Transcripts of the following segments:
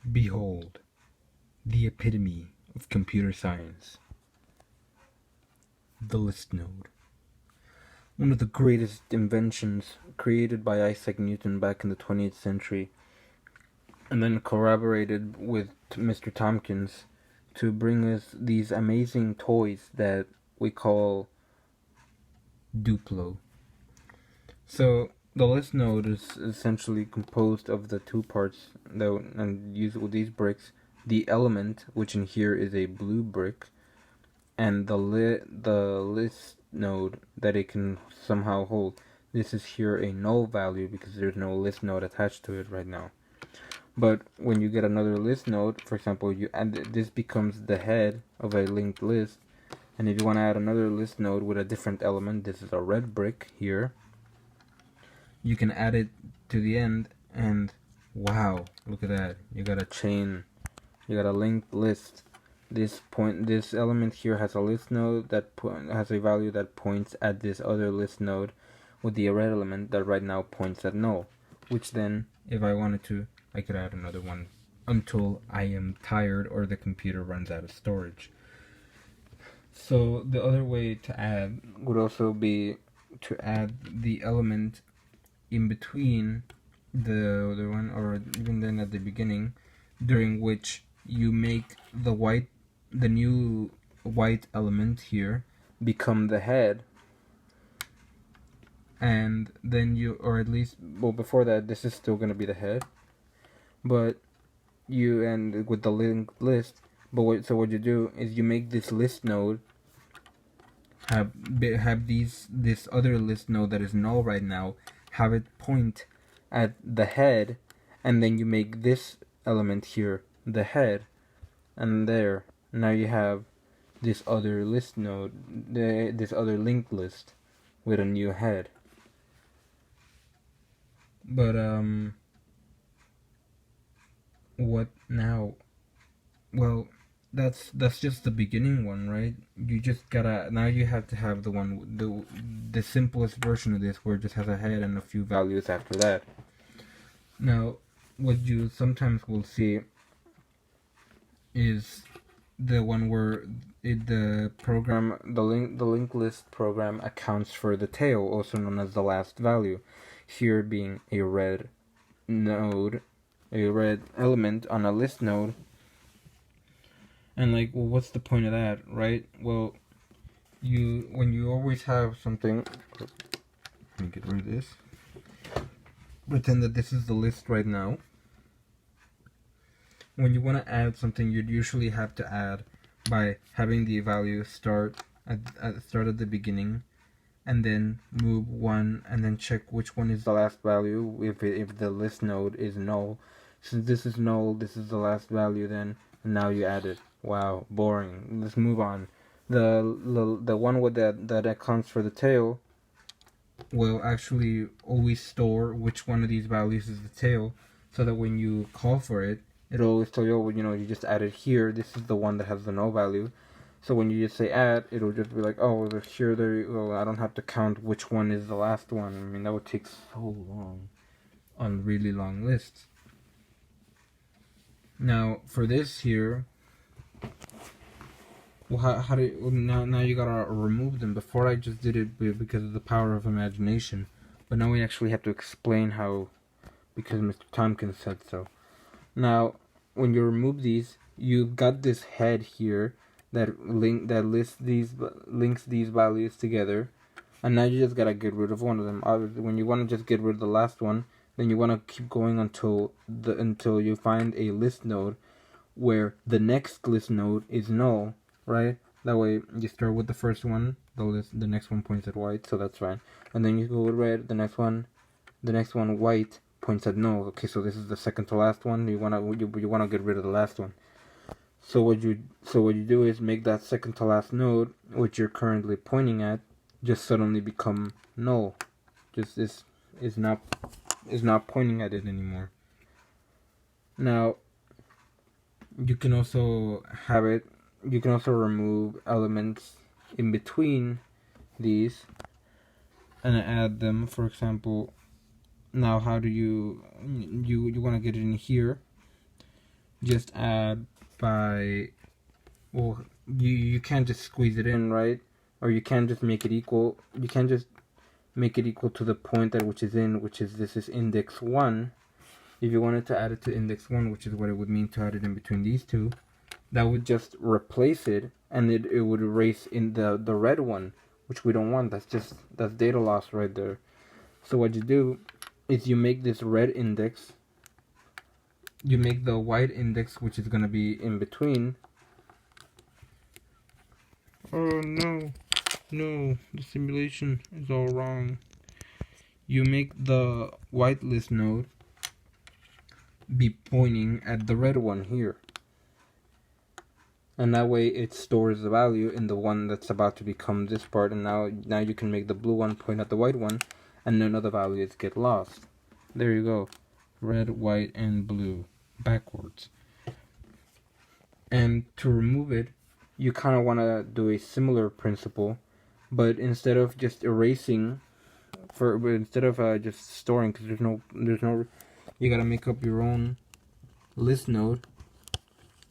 Behold, the epitome of computer science, the list node. One of the greatest inventions created by Isaac Newton back in the 20th century, and then corroborated with Mr. Tompkins to bring us these amazing toys that we call Duplo. So the list node is essentially composed of the two parts that and used with these bricks: the element, which in here is a blue brick, and the list node that it can somehow hold. This is here a null value because there's no list node attached to it right now. But when you get another list node, for example, you add this becomes the head of a linked list. And if you want to add another list node with a different element, this is a red brick here. You can add it to the end, and wow, look at that! You got a chain, you got a linked list. This element here has a list node that has a value that points at this other list node, with the red element that right now points at null. Which then, if I wanted to, I could add another one until I am tired or the computer runs out of storage. So the other way to add would also be to add the element in between the other one, or even then at the beginning, during which you make the new white element here become the head, and then or at least, well, before that, this is still going to be the head, but you end with the linked list. But what you do is you make this list node have this other list node that is null right now, have it point at the head, and then you make this element here the head, and there now you have this other list node, this other linked list with a new head. But what now? Well, that's just the beginning one, right? You just gotta, now you have to have the simplest version of this, where it just has a head and a few values after that. Now, what you sometimes will see is the one where the linked list program accounts for the tail, also known as the last value, here being a red node, a red element on a list node. And like, well, what's the point of that, right? Well, when you always have something, let me get rid of this. Pretend that this is the list right now. When you want to add something, you'd usually have to add by having the value start at the beginning, and then move one, and then check which one is the last value if the list node is null. Since this is null, this is the last value then, and now you add it. Wow, boring. Let's move on. The one with that accounts for the tail will actually always store which one of these values is the tail, so that when you call for it, it'll always tell you, oh, you just added here. This is the one that has the null value. So when you just say add, it'll just be like, oh, here, there you go. I don't have to count which one is the last one. I mean, that would take so long on really long lists. Now, for this here, well, how do you, now you gotta remove them. Before I just did it because of the power of imagination, but now we actually have to explain how, because Mr. Tompkins said so. Now, when you remove these, you've got this head here that links these values together, and now you just gotta get rid of one of them. When you want to just get rid of the last one, then you want to keep going until you find a list node where the next list node is null, right? That way you start with the first one, the next one points at white, so that's fine. And then you go with red, the next one white points at null. Okay, so this is the second to last one. You wanna get rid of the last one. So what you do is make that second to last node, which you're currently pointing at, just suddenly become null. Just this is not pointing at it anymore. Now, you can also remove elements in between these and add them. For example, now how do you want to get it in here? just add by, well, you can't just squeeze it in, right? Or you can't just make it equal. You can't just make it equal to the point at which is in, which is, this is index 1. If you wanted to add it to index 1, which is what it would mean to add it in between these two, that would just replace it, and it would erase in the red one, which we don't want. That's data loss right there. So what you do is you make this red index, you make the white index, which is going to be in between. Oh no, the simulation is all wrong. You make the white list node be pointing at the red one here. And that way it stores the value in the one that's about to become this part, and now you can make the blue one point at the white one, and none of the values get lost. There you go. Red, white, and blue backwards. And to remove it, you kind of want to do a similar principle, but instead of just erasing, instead of just storing, because there's no, you gotta make up your own list node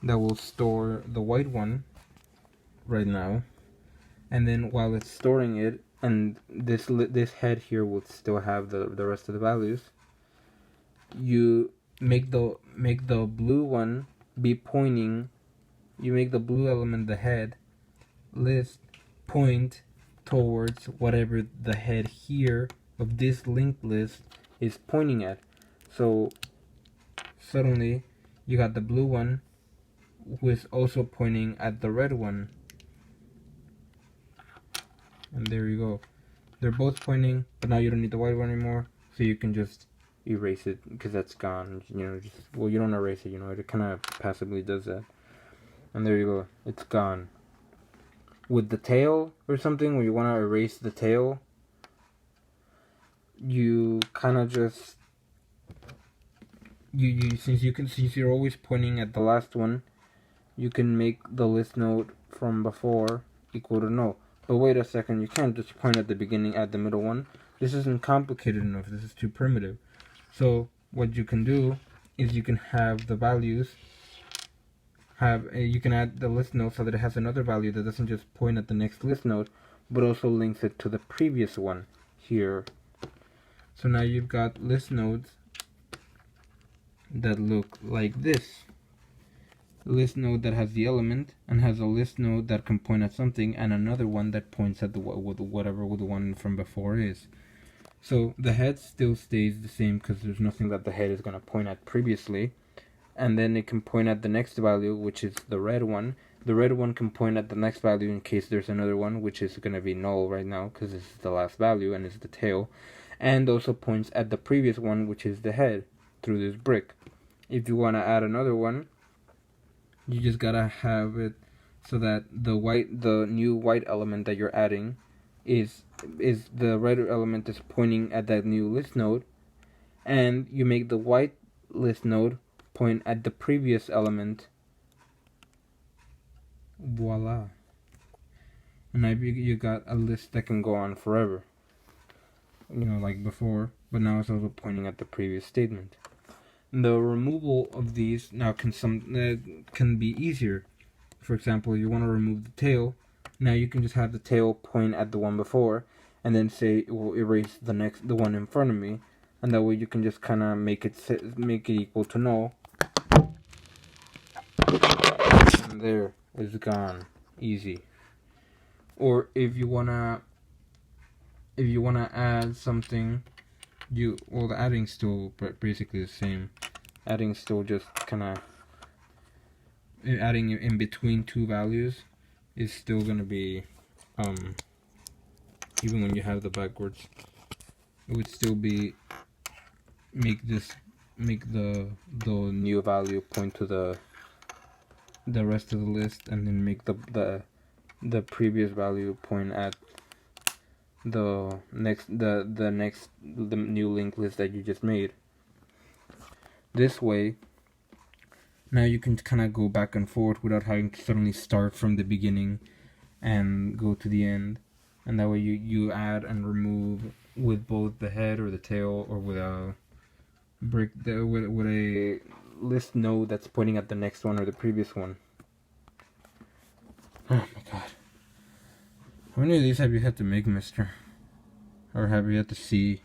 that will store the white one right now, and then while it's storing it, and this head here will still have the rest of the values, you make the blue one be pointing. You make the blue element the head list point towards whatever the head here of this linked list is pointing at. So suddenly you got the blue one who is also pointing at the red one, and there you go. They're both pointing, but now you don't need the white one anymore, so you can just erase it because that's gone. Well, you don't erase it, it kind of passively does that. And there you go, it's gone. With the tail or something, where you want to erase the tail, you kind of just since you're always pointing at the last one, you can make the list node from before equal to null. But wait a second, you can't just point at the beginning, at the middle one. This isn't complicated enough. This is too primitive. So what you can do is you can have the values you can add the list node so that it has another value that doesn't just point at the next list node, but also links it to the previous one here. So now you've got list nodes that look like this. A list node that has the element and has a list node that can point at something, and another one that points at whatever the one from before is. So the head still stays the same because there's nothing that the head is going to point at previously. And then it can point at the next value, which is the red one. The red one can point at the next value in case there's another one, which is going to be null right now because this is the last value and it's the tail. And also points at the previous one, which is the head, through this brick. If you want to add another one, you just gotta have it so that the new white element that you're adding is the red element is pointing at that new list node, and you make the white list node point at the previous element. Voila. And now you got a list that can go on forever, like before, but now it's also pointing at the previous statement. The removal of these now can be easier. For example, you want to remove the tail. Now you can just have the tail point at the one before, and then say it will erase the one in front of me, and that way you can just kind of make it equal to null. And there, it's gone, easy. Or if you wanna add something, the adding's still basically the same. Adding still just kind of adding in between two values is still gonna be even when you have the backwards, it would still be make the new value point to the rest of the list, and then make the previous value point at the new linked list that you just made. This way, now you can kind of go back and forth without having to suddenly start from the beginning and go to the end. And that way you add and remove with both the head or the tail, or with a brick with a list node that's pointing at the next one or the previous one. Oh my god. How many of these have you had to make, mister? Or have you had to see?